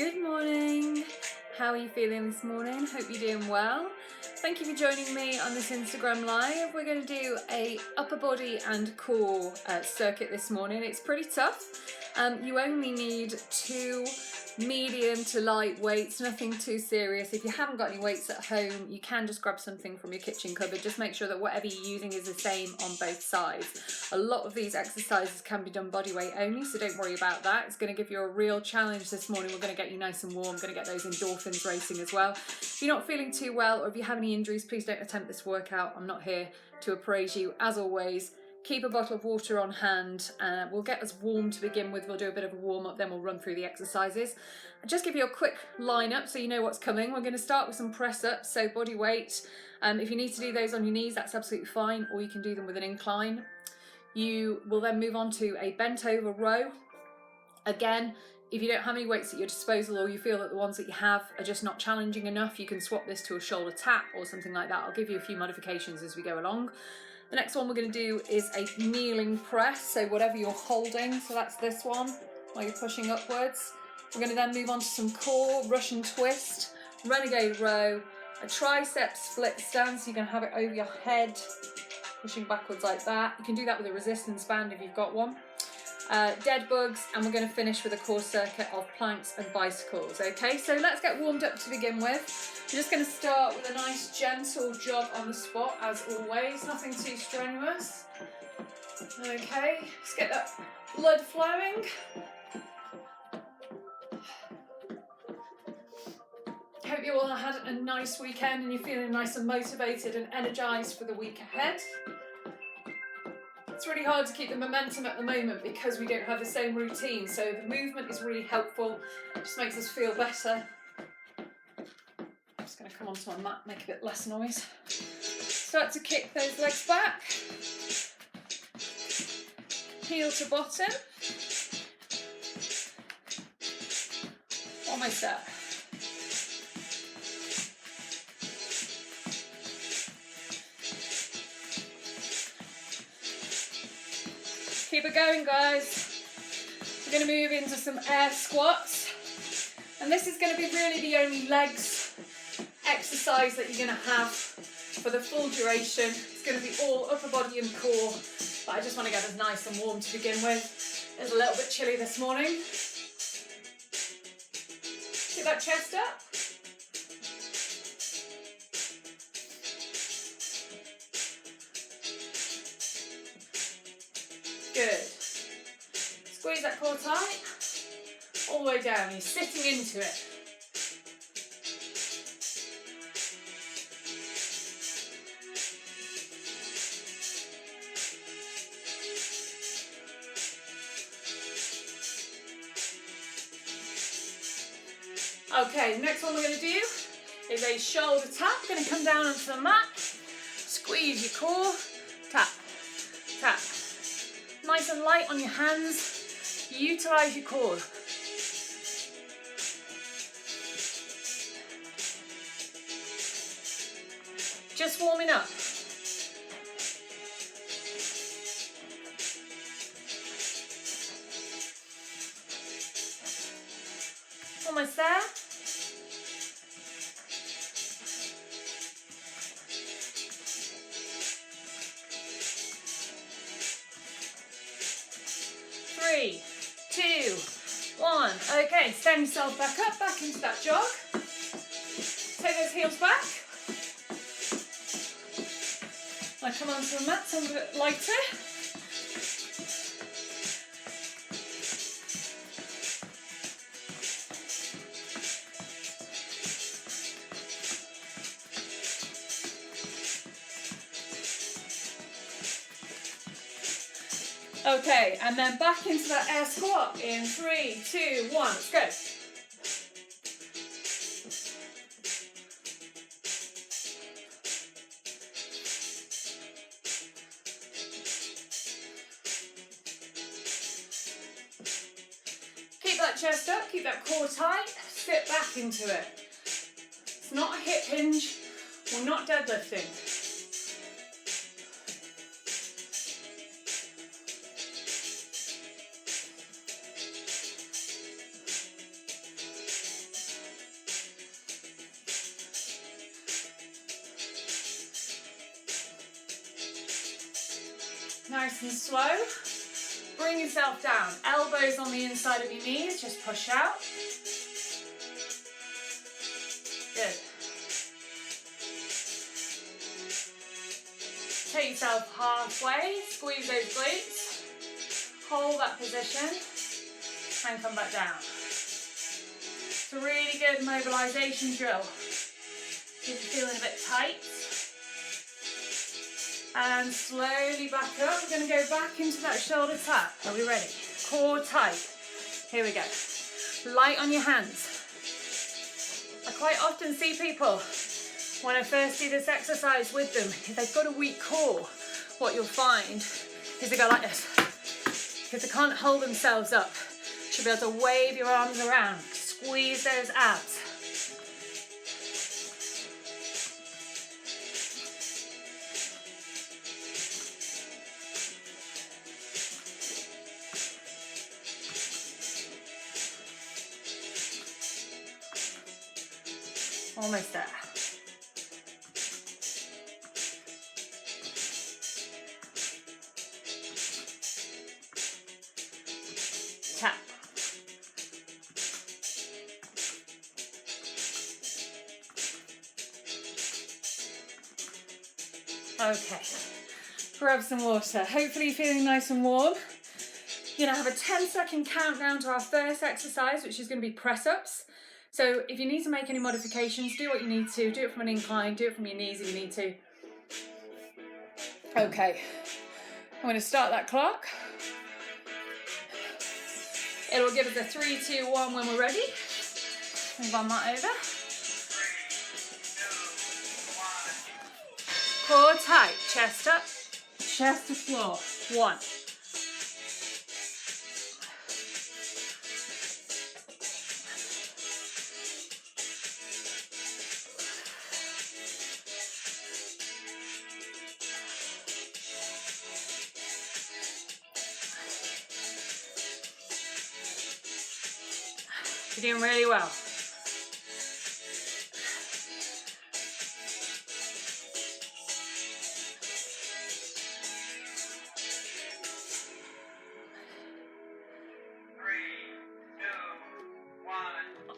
Good morning. How are you feeling this morning? Hope you're doing well. Thank you for joining me on this Instagram live. We're going to do a upper body and core circuit this morning. It's pretty tough. You only need 2 medium to light weights, nothing too serious. If you haven't got any weights at home, you can just grab something from your kitchen cupboard. Just make sure that whatever you're using is the same on both sides. A lot of these exercises can be done body weight only, so don't worry about that. It's going to give you a real challenge this morning. We're going to get you nice and warm, going to get those endorphins racing as well. If you're not feeling too well or if you have any injuries, please don't attempt this workout. I'm not here to appraise you. As always, keep a bottle of water on hand. We'll get us warm to begin with. We'll do a bit of a warm up, then we'll run through the exercises. I'll just give you a quick lineup so you know what's coming. We're going to start with some press ups, so body weight. If you need to do those on your knees, that's absolutely fine, or you can do them with an incline. You will then move on to a bent over row. Again, if you don't have any weights at your disposal or you feel that the ones that you have are just not challenging enough, you can swap this to a shoulder tap or something like that. I'll give you a few modifications as we go along. The next one we're going to do is a kneeling press, so whatever you're holding, so that's this one, while you're pushing upwards. We're going to then move on to some core, Russian twist, renegade row, a tricep split stance, you can have it over your head, pushing backwards like that. You can do that with a resistance band if you've got one. Dead bugs, and we're going to finish with a core circuit of planks and bicycles. Okay, so let's get warmed up to begin with. I'm just going to start with a nice gentle jog on the spot, as always, nothing too strenuous. Okay, let's get that blood flowing. Hope you all had a nice weekend and you're feeling nice and motivated and energised for the week ahead. It's really hard to keep the momentum at the moment because we don't have the same routine, so the movement is really helpful. It just makes us feel better. I'm just going to come onto my mat, make a bit less noise. Start to kick those legs back. Heel to bottom. One more step. Keep it going, guys. We're going to move into some air squats. And this is going to be really the only legs exercise that you're going to have for the full duration. It's going to be all upper body and core. But I just want to get us nice and warm to begin with. It's a little bit chilly this morning. Keep that chest up. Good. Squeeze that core tight, all the way down. You're sitting into it. Okay, next one we're going to do is a shoulder tap. We're going to come down onto the mat, squeeze your core, tap, tap. Nice and light on your hands, utilise your core. Just warming up. Almost there. Three, two, one. Okay, stand yourself back up, back into that jog. Take those heels back. I come onto the mat, something a bit lighter. Okay, and then back into that air squat in 3, 2, 1, let's go. Keep that chest up, keep that core tight, sit back into it. It's not a hip hinge, we're not deadlifting. nice and slow. Bring yourself down. Elbows on the inside of your knees, just push out. Good. Take yourself halfway, squeeze those glutes, hold that position, and come back down. It's a really good mobilization drill. If you're feeling a bit tight. And slowly back up. We're going to go back into that shoulder tap. Are we ready? Core tight. Here we go. Light on your hands. I quite often see people, when I first do this exercise with them, if they've got a weak core, what you'll find is they go like this. Because they can't hold themselves up. You should be able to wave your arms around. Squeeze those abs. Almost there. Tap. Okay. Grab some water. Hopefully you're feeling nice and warm. You're going to have a 10-second countdown to our first exercise, which is going to be press-ups. So if you need to make any modifications, do what you need to. Do it from an incline, do it from your knees if you need to. Okay, I'm going to start that clock. It will give us a 3, 2, 1 when we're ready. Move on that over. Core tight, chest up, chest to floor. 1. You're doing really well.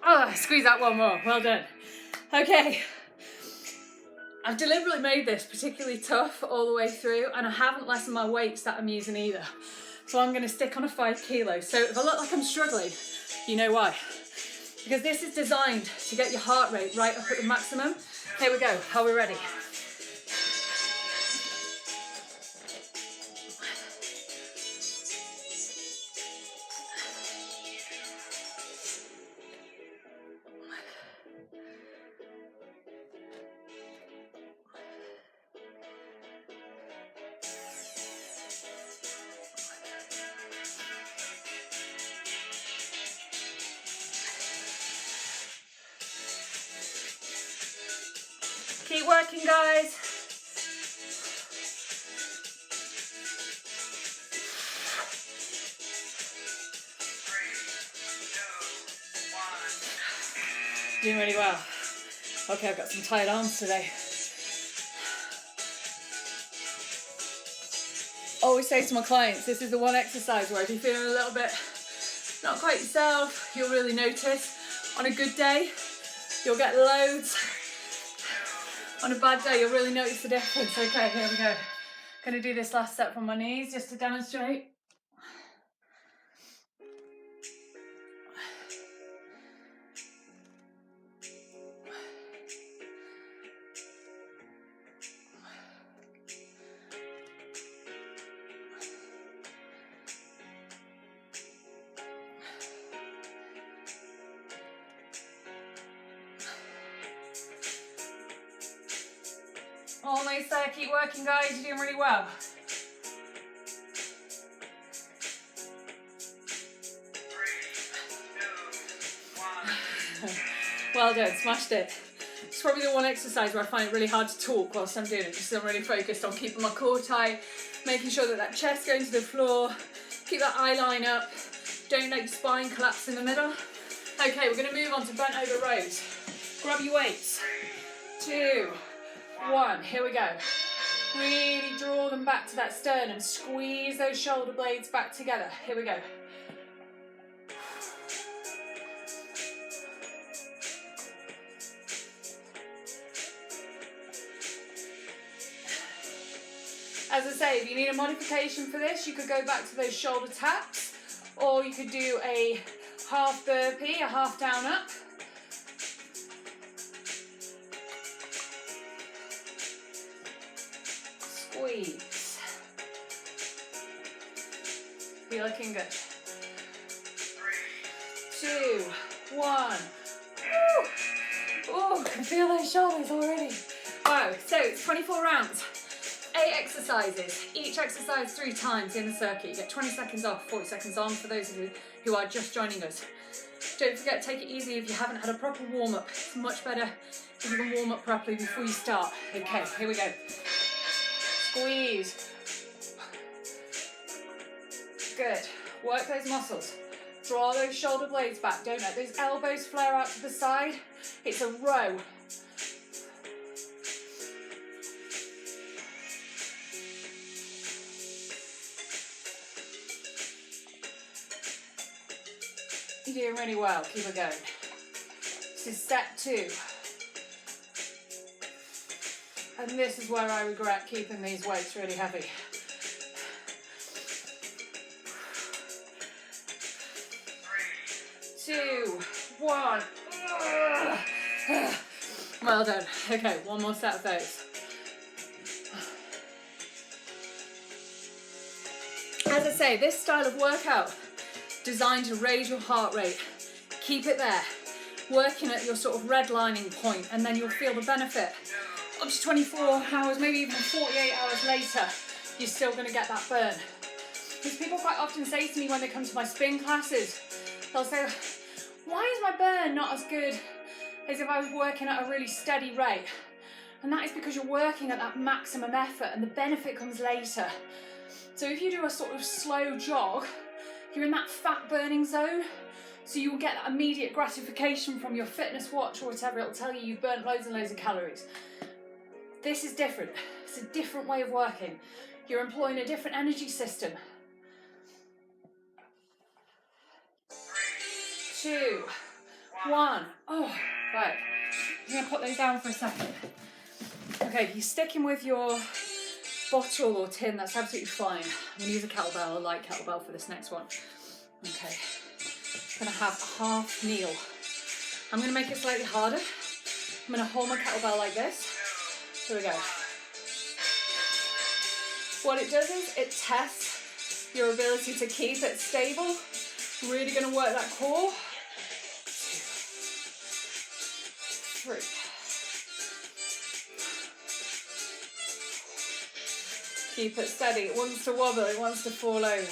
Oh, squeeze that one more. Well done. Okay. I've deliberately made this particularly tough all the way through, and I haven't lessened my weights that I'm using either. So I'm going to stick on a 5 kilos. So if I look like I'm struggling, you know why. Because this is designed to get your heart rate right up at the maximum. Here we go. Are we ready? Keep working, guys. Doing really well. Okay, I've got some tight arms today. Always say to my clients, this is the one exercise where if you're feeling a little bit not quite yourself, you'll really notice. On a good day, you'll get loads. On a bad day, you'll really notice the difference. Okay, here we go. Gonna do this last set from my knees just to demonstrate. Almost there, keep working, guys, you're doing really well. Well done, smashed it. It's probably the one exercise where I find it really hard to talk whilst I'm doing it, just so I'm really focused on keeping my core tight, making sure that that chest going to the floor, keep that eye line up, don't let your spine collapse in the middle. Okay, we're going to move on to bent over rows. Grab your weights. 2, 1, here we go. Really draw them back to that sternum. Squeeze those shoulder blades back together. Here we go. As I say, if you need a modification for this, you could go back to those shoulder taps, or you could do a half burpee, a half down up. Squeeze. Be looking good. 2, 1. Woo! Oh, I can feel those shoulders already. Wow, so it's 24 rounds. 8 exercises, each exercise 3 times in the circuit. You get 20 seconds off, 40 seconds on for those of you who are just joining us. Don't forget, take it easy if you haven't had a proper warm-up. It's much better if you can warm up properly before you start. Okay, here we go. Squeeze. Good. Work those muscles. Draw those shoulder blades back. Don't let those elbows flare out to the side. It's a row. You're doing really well. Keep it going. This is set 2. And this is where I regret keeping these weights really heavy. 2, 1. Well done. Okay, one more set of those. As I say, this style of workout designed to raise your heart rate. Keep it there, working at your sort of redlining point, and then you'll feel the benefit. Up to 24 hours, maybe even 48 hours later, you're still going to get that burn. Because people quite often say to me when they come to my spin classes, they'll say, why is my burn not as good as if I was working at a really steady rate? And that is because you're working at that maximum effort and the benefit comes later. So if you do a sort of slow jog, you're in that fat burning zone, so you'll get that immediate gratification from your fitness watch or whatever. It'll tell you you've burnt loads and loads of calories. This is different. It's a different way of working. You're employing a different energy system. 2, 1. Oh, right. I'm going to put those down for a second. Okay, if you're sticking with your bottle or tin, that's absolutely fine. I'm going to use a kettlebell, a light kettlebell for this next one. Okay, I'm going to have a half kneel. I'm going to make it slightly harder. I'm going to hold my kettlebell like this. Here we go. What it does is it tests your ability to keep it stable. Really going to work that core. 2, 3. Keep it steady. It wants to wobble, it wants to fall over.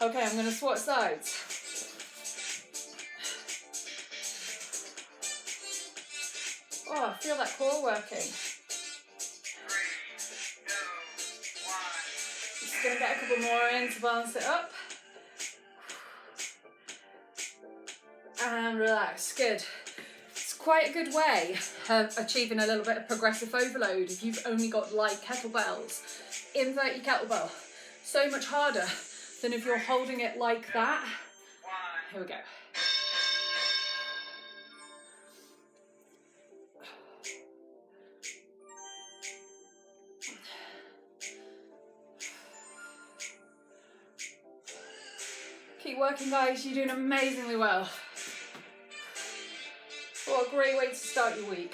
Okay, I'm going to switch sides. Oh, I feel that core working. 3, 2, 1. Just going to get a couple more in to balance it up. And relax. Good. It's quite a good way of achieving a little bit of progressive overload if you've only got light kettlebells. Invert your kettlebell. So much harder than if you're holding it like that. Here we go. Keep working, guys. You're doing amazingly well. What a great way to start your week.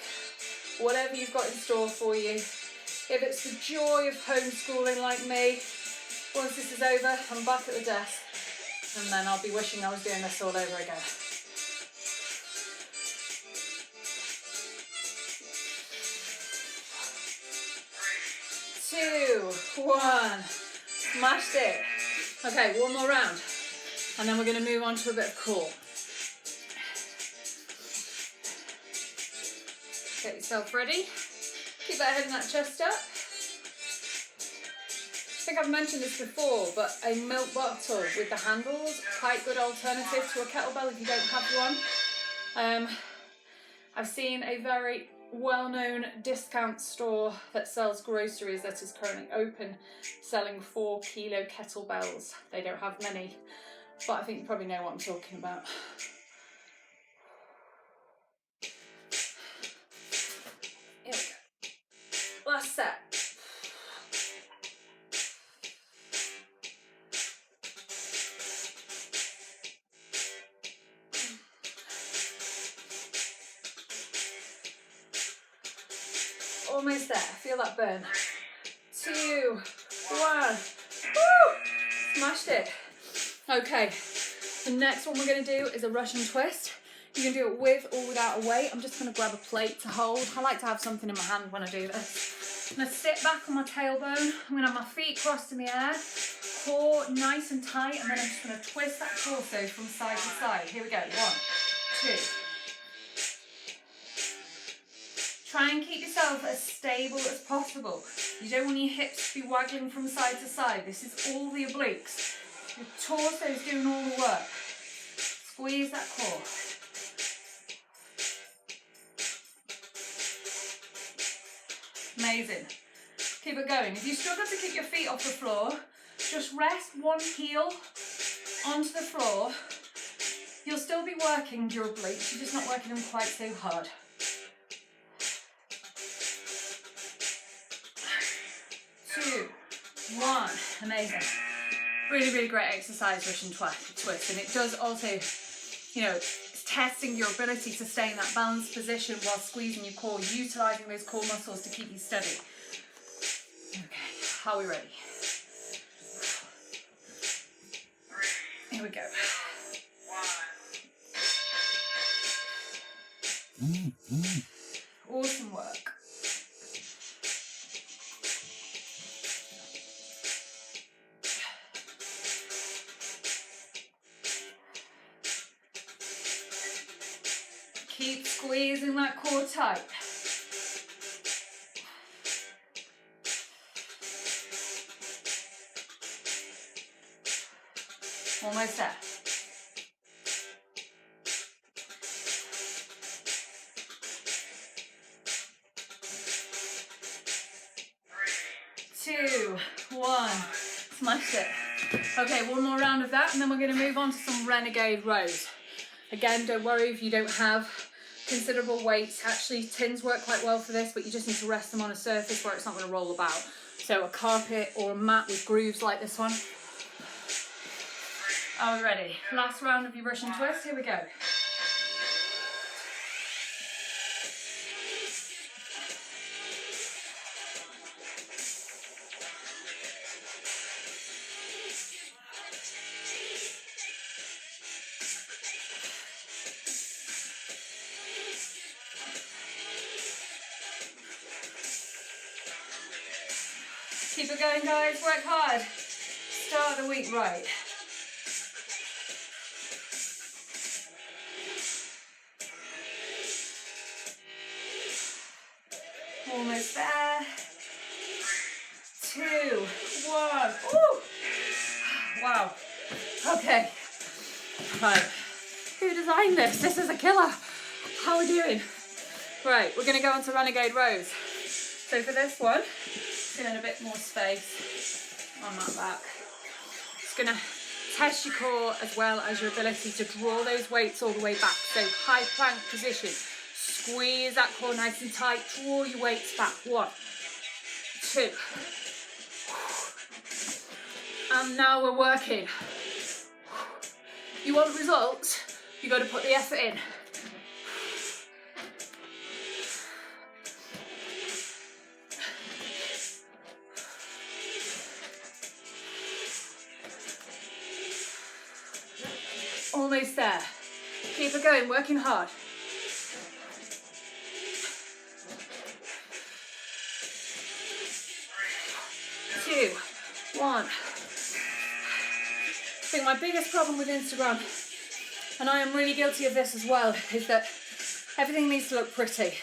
Whatever you've got in store for you. If it's the joy of homeschooling like me, once this is over, I'm back at the desk. And then I'll be wishing I was doing this all over again. 2, 1. Smashed it. Okay, one more round. And then we're going to move on to a bit of core. Get yourself ready. Keep that head and that chest up. think I've mentioned this before, but a milk bottle with the handles, quite good alternative to a kettlebell if you don't have one. I've seen a very well-known discount store that sells groceries that is currently open, selling 4 kilo kettlebells. They don't have many, but I think you probably know what I'm talking about. Here we go. Last set. Almost there. Feel that burn. 2, 1. Woo! Smashed it. Okay. The next one we're going to do is a Russian twist. You can do it with or without a weight. I'm just going to grab a plate to hold. I like to have something in my hand when I do this. I'm going to sit back on my tailbone. I'm going to have my feet crossed in the air. Core nice and tight. And then I'm just going to twist that torso from side to side. Here we go. 1, 2. Try and keep yourself as stable as possible. You don't want your hips to be waggling from side to side. This is all the obliques. Your torso is doing all the work. Squeeze that core. Amazing. Keep it going. If you struggle to keep your feet off the floor, just rest one heel onto the floor. You'll still be working your obliques, you're just not working them quite so hard. 2, 1. Amazing. Really, really great exercise, Russian twist. And it does also, you know, it's testing your ability to stay in that balanced position while squeezing your core, utilising those core muscles to keep you steady. Okay, are we ready? Here we go. Awesome work. Keep squeezing that core tight. Almost there. 2, 1. Smash it. Okay, one more round of that and then we're going to move on to some renegade rows. Again, don't worry if you don't have considerable weights. Actually, tins work quite well for this, but you just need to rest them on a surface where it's not going to roll about. So a carpet or a mat with grooves like this one. Are we ready? Last round of your Russian twist. Here we go. Keep it going, guys. Work hard. Start the week right. Almost there. 2, 1. Ooh. Wow. Okay. Right. Who designed this? This is a killer. How are we doing? Right, we're going to go on to renegade rows. So for this one, feeling a bit more space on that back. It's going to test your core as well as your ability to draw those weights all the way back. So high plank position. Squeeze that core nice and tight. Draw your weights back. 1, 2. And now we're working. You want results? You got to put the effort in. Almost there. Keep it going, working hard. 2, 1. I think my biggest problem with Instagram, and I am really guilty of this as well, is that everything needs to look pretty.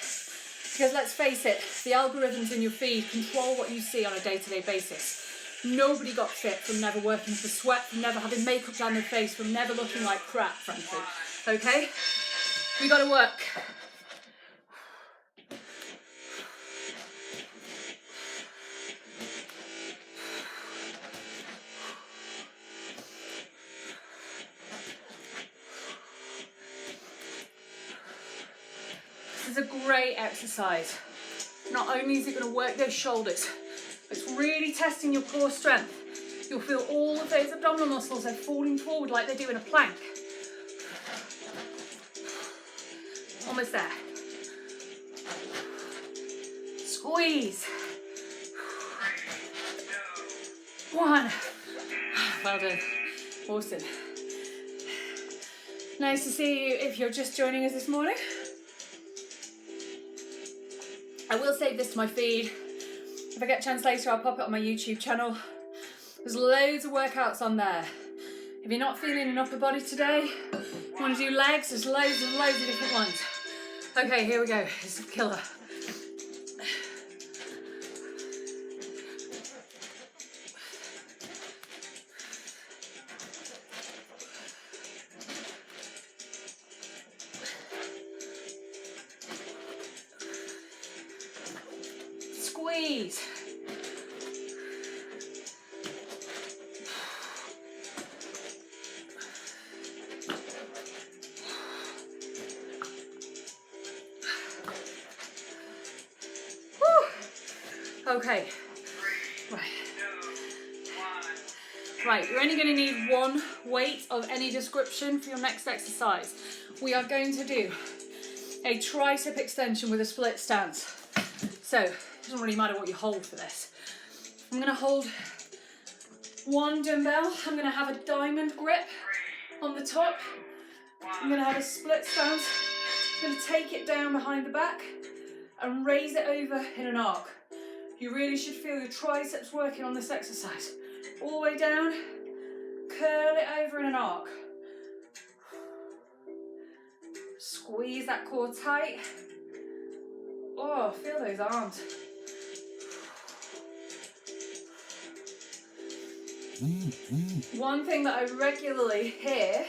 Because let's face it, the algorithms in your feed control what you see on a day-to-day basis. Nobody got fit from never working up a sweat, from never having makeup down their face, from never looking like crap, frankly. Okay? We gotta work. This is a great exercise. Not only is it going to work those shoulders, it's really testing your core strength. You'll feel all of those abdominal muscles, they're falling forward like they do in a plank. Almost there. Squeeze. 1. Well done. Awesome. Nice to see you if you're just joining us this morning. I will save this to my feed. If I get a chance later, I'll pop it on my YouTube channel. There's loads of workouts on there. If you're not feeling an upper body today, you want to do legs, there's loads and loads of different ones. Okay, here we go. It's a killer. Squeeze. Okay, right, you're only going to need one weight of any description for your next exercise. We are going to do a tricep extension with a split stance. So, it doesn't really matter what you hold for this. I'm going to hold one dumbbell, I'm going to have a diamond grip on the top, I'm going to have a split stance, I'm going to take it down behind the back and raise it over in an arc. You really should feel your triceps working on this exercise. All the way down, curl it over in an arc. Squeeze that core tight. Oh, feel those arms. One thing that I regularly hear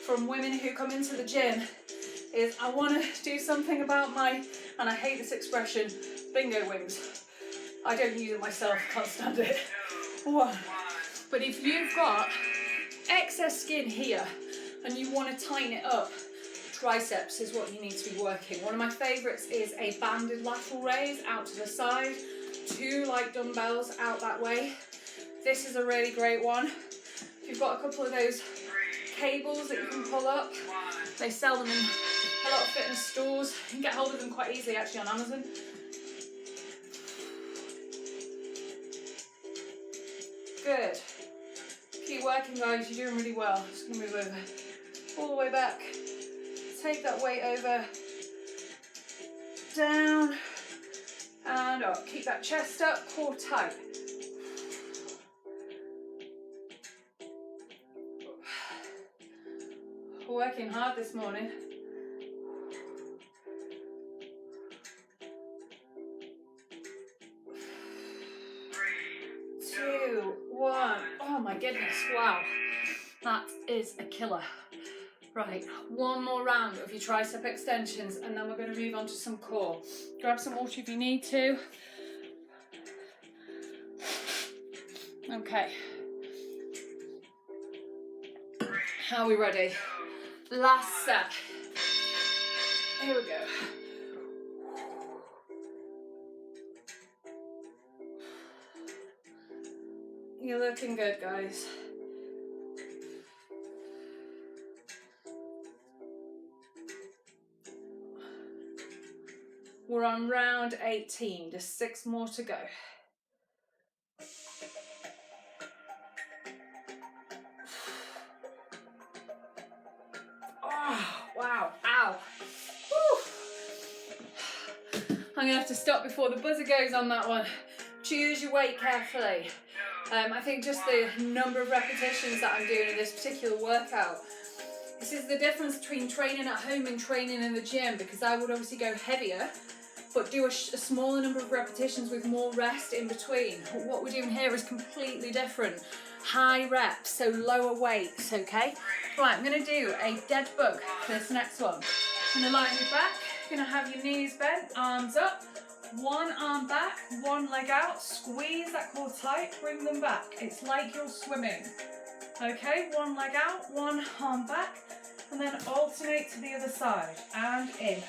from women who come into the gym is, I want to do something about my, and I hate this expression, bingo wings. I don't use it myself, can't stand it. 1. But if you've got excess skin here and you want to tighten it up, triceps is what you need to be working. One of my favourites is a banded lateral raise out to the side, 2 light dumbbells out that way. This is a really great one. If you've got a couple of those cables that you can pull up, they sell them in a lot of fitness stores. You can get hold of them quite easily actually on Amazon. Good. Keep working, guys. You're doing really well. Just gonna move over. All the way back. Take that weight over. Down. And up. Keep that chest up, core tight. We're working hard this morning. 2, 1. Oh my goodness, wow. That is a killer. Right, one more round of your tricep extensions and then we're going to move on to some core. Grab some water if you need to. Okay. Are we ready? Last set. Here we go. You're looking good, guys. We're on round 18, just 6 more to go. Oh, wow, ow. Woo. I'm gonna have to stop before the buzzer goes on that one. Choose your weight carefully. I think just the number of repetitions that I'm doing in this particular workout. This is the difference between training at home and training in the gym, because I would obviously go heavier but do a smaller number of repetitions with more rest in between. What we're doing here is completely different. High reps, so lower weights, okay? Right, I'm gonna do a dead bug for this next one. I'm gonna lie on your back, you're gonna have your knees bent, arms up, one arm back, one leg out, squeeze that core tight, bring them back. It's like you're swimming. Okay, one leg out, one arm back, and then alternate to the other side, and in.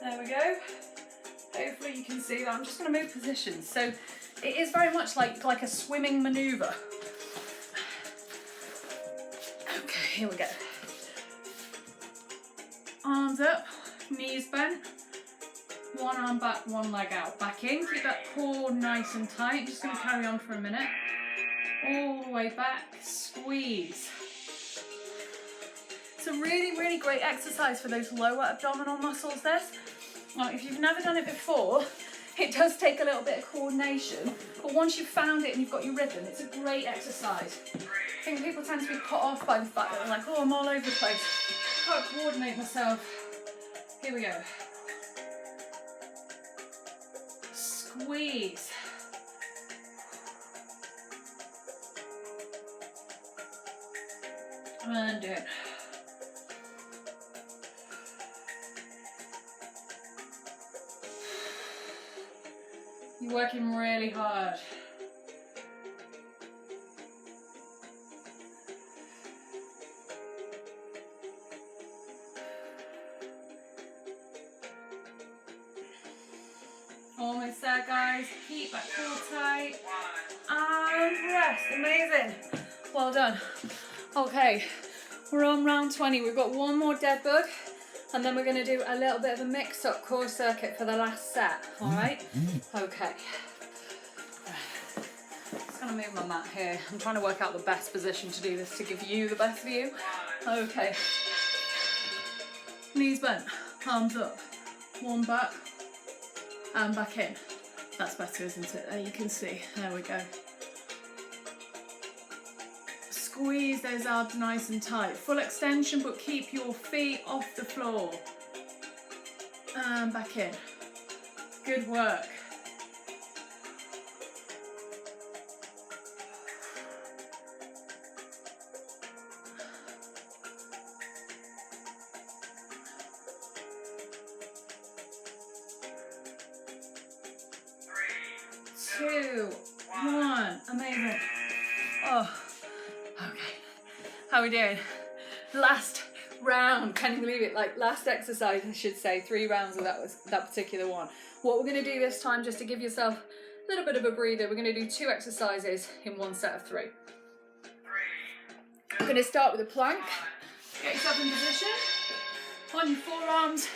There we go. Hopefully you can see that. I'm just going to move positions. So it is very much like a swimming maneuver. Okay, here we go. Arms up, knees bent. One arm back, one leg out. Back in. Keep that core nice and tight. Just going to carry on for a minute. All the way back. Squeeze. It's a really, really great exercise for those lower abdominal muscles, this. Now, if you've never done it before, it does take a little bit of coordination, but once you've found it and you've got your rhythm, it's a great exercise. I think people tend to be put off by the fact that they're like, oh, I'm all over the place. I can't coordinate myself. Here we go. Squeeze. And do it. You're working really hard. Almost there, guys. Keep that core tight. And rest. Amazing. Well done. Okay, we're on round 20. We've got one more dead bug, and then we're going to do a little bit of a mix-up core circuit for the last set. All right? Okay. Just going to move my mat here. I'm trying to work out the best position to do this to give you the best view. Okay. Knees bent, arms up, one back, and back in. That's better, isn't it? There you can see. There we go. Squeeze those abs nice and tight. Full extension, but keep your feet off the floor. And back in. Good work. Two, one. Amazing. Oh. Okay, how are we doing? Last round, can you believe it? Like last exercise, I should say, 3 rounds of that particular one. What we're going to do this time, just to give yourself a little bit of a breather, we're going to do 2 exercises in one set of 3. We're going to start with a plank. Get yourself in position, on your forearms,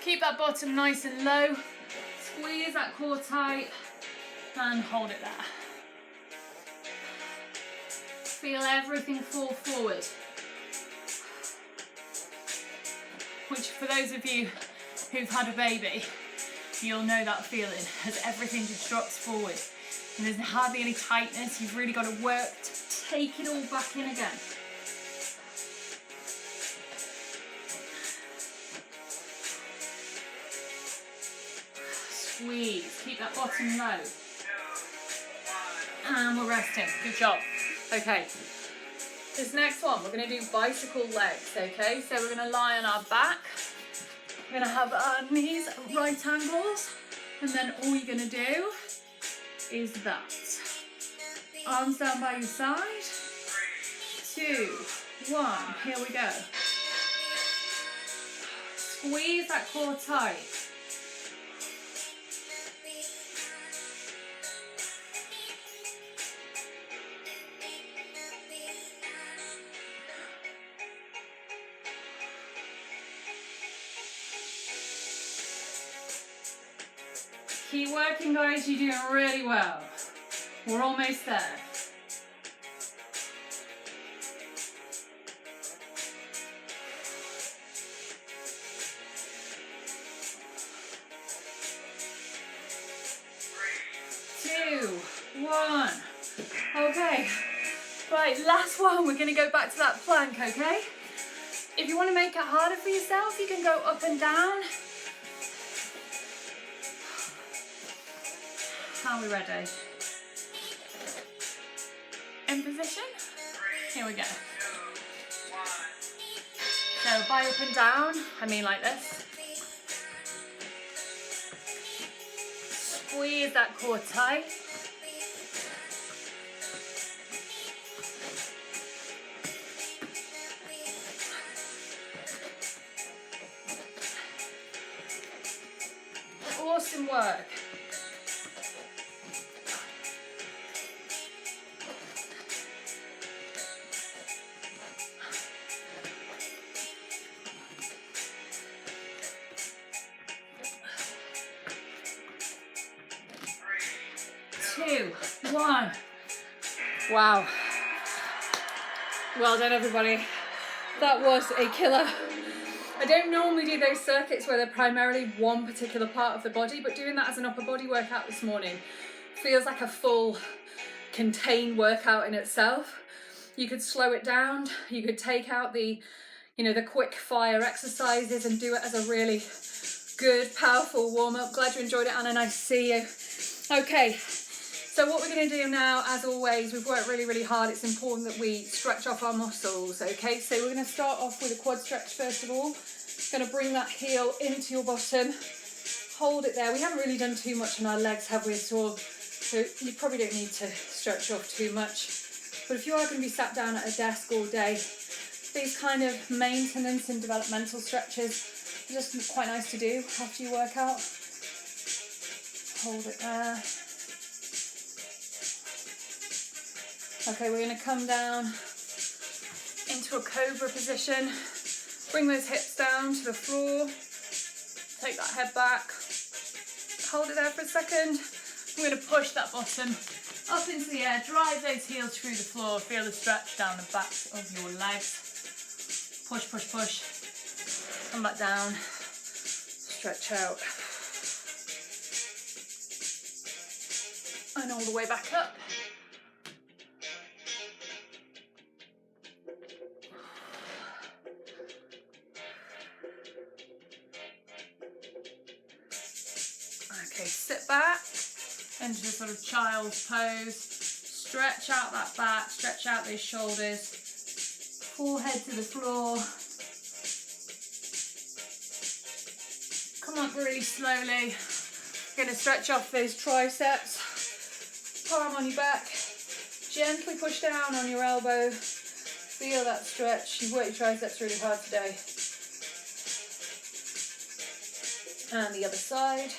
keep that bottom nice and low, squeeze that core tight, and hold it there. Feel everything fall forward. Which, for those of you who've had a baby, you'll know that feeling as everything just drops forward. And there's hardly any tightness. You've really got to work to take it all back in again. Squeeze. Keep that bottom low. And we're resting. Good job. Okay, this next one, we're going to do bicycle legs, okay? So we're going to lie on our back. We're going to have our knees at right angles. And then all you're going to do is that. Arms down by your side. 2, 1, here we go. Squeeze that core tight. Keep working, guys, you're doing really well. We're almost there. Two, one. Okay. Right, last one. We're going to go back to that plank, okay? If you want to make it harder for yourself, you can go up and down. Are we ready? In position? Here we go. So by up and down, I mean like this. Squeeze that core tight. Awesome work. Two, one. Wow. Well done, everybody. That was a killer. I don't normally do those circuits where they're primarily one particular part of the body, but doing that as an upper body workout this morning feels like a full contained workout in itself. You could slow it down. You could take out the, the quick fire exercises and do it as a really good, powerful warm up. Glad you enjoyed it, Anna. Nice to see you. Okay. So what we're going to do now, as always, we've worked really, really hard. It's important that we stretch off our muscles, okay? So we're going to start off with a quad stretch first of all. Going to bring that heel into your bottom. Hold it there. We haven't really done too much on our legs, have we, so you probably don't need to stretch off too much. But if you are going to be sat down at a desk all day, these kind of maintenance and developmental stretches are just quite nice to do after you work out. Hold it there. Okay, we're going to come down into a cobra position. Bring those hips down to the floor. Take that head back. Hold it there for a second. We're going to push that bottom up into the air. Drive those heels through the floor. Feel the stretch down the backs of your legs. Push, push, push. Come back down. Stretch out. And all the way back up. Okay, sit back into a sort of child's pose. Stretch out that back, stretch out those shoulders. Forehead to the floor. Come up really slowly. You're going to stretch off those triceps. Palm on your back. Gently push down on your elbow. Feel that stretch. You've worked your triceps really hard today. And the other side.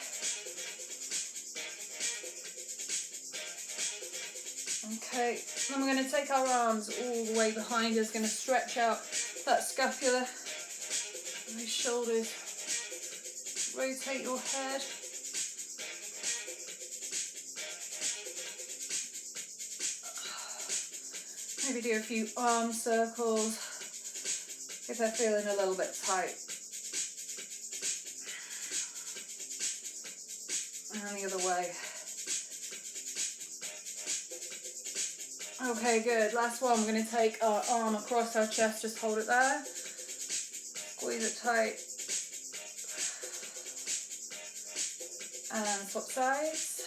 Okay, then we're going to take our arms all the way behind us, going to stretch out that scapula, those shoulders, rotate your head. Maybe do a few arm circles if they're feeling a little bit tight. And the other way. Okay, good. Last one. We're going to take our arm across our chest. Just hold it there. Squeeze it tight. And swap sides.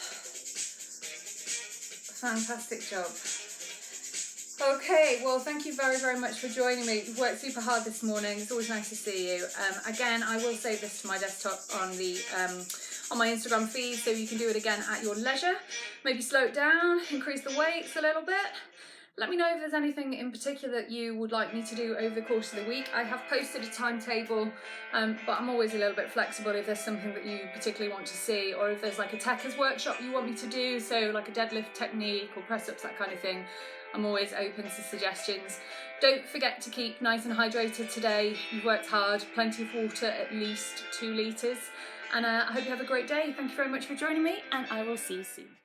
Fantastic job. Okay, well, thank you very, very much for joining me. You've worked super hard this morning. It's always nice to see you. Again, I will save this to my desktop on my Instagram feed, so you can do it again at your leisure. Maybe slow it down, increase the weights a little bit. Let me know if there's anything in particular that you would like me to do over the course of the week. I have posted a timetable, but I'm always a little bit flexible if there's something that you particularly want to see, or if there's like a Techers workshop you want me to do, so like a deadlift technique or press-ups, that kind of thing. I'm always open to suggestions. Don't forget to keep nice and hydrated today. You've worked hard, plenty of water, at least 2 litres. And I hope you have a great day. Thank you very much for joining me, and I will see you soon.